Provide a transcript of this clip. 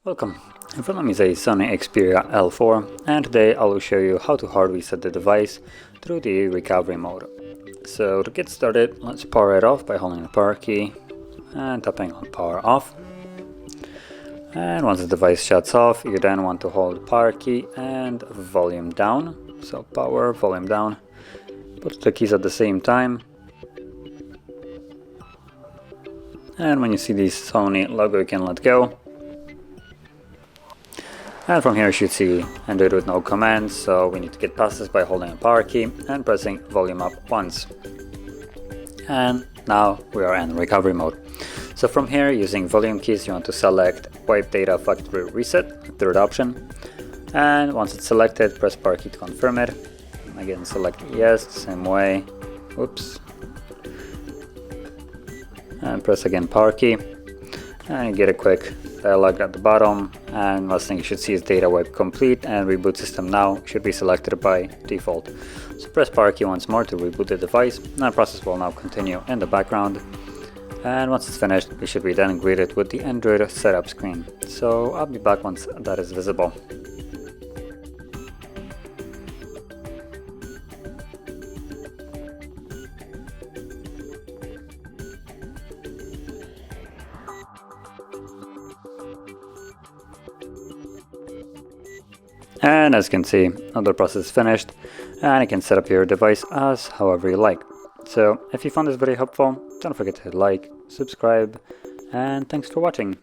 Welcome. In front of me is a SONY Xperia L4, and today I will show you how to hard reset the device through the recovery mode. So to get started, let's power it off by holding the power key and tapping on power off. And once the device shuts off, you then want to hold power key and volume down. So power, volume down. Put the keys at the same time. And when you see the Sony logo, you can let go. And from here you should see Android with no commands, so we need to get past this by holding a power key and pressing volume up once. And now we are in recovery mode. So from here, using volume keys, you want to select Wipe Data Factory Reset, third option. And once it's selected, press power key to confirm it. Again, select yes, same way. Oops. And press again power key. And you get a quick dialog at the bottom, and last thing you should see is data wipe complete, and reboot system now should be selected by default. So press power key once more to reboot the device, and the process will now continue in the background. And once it's finished, we should be then greeted with the Android setup screen. So I'll be back once that is visible. And as you can see, the process is finished, and you can set up your device as however you like. So if you found this video helpful, don't forget to hit like, subscribe, and thanks for watching.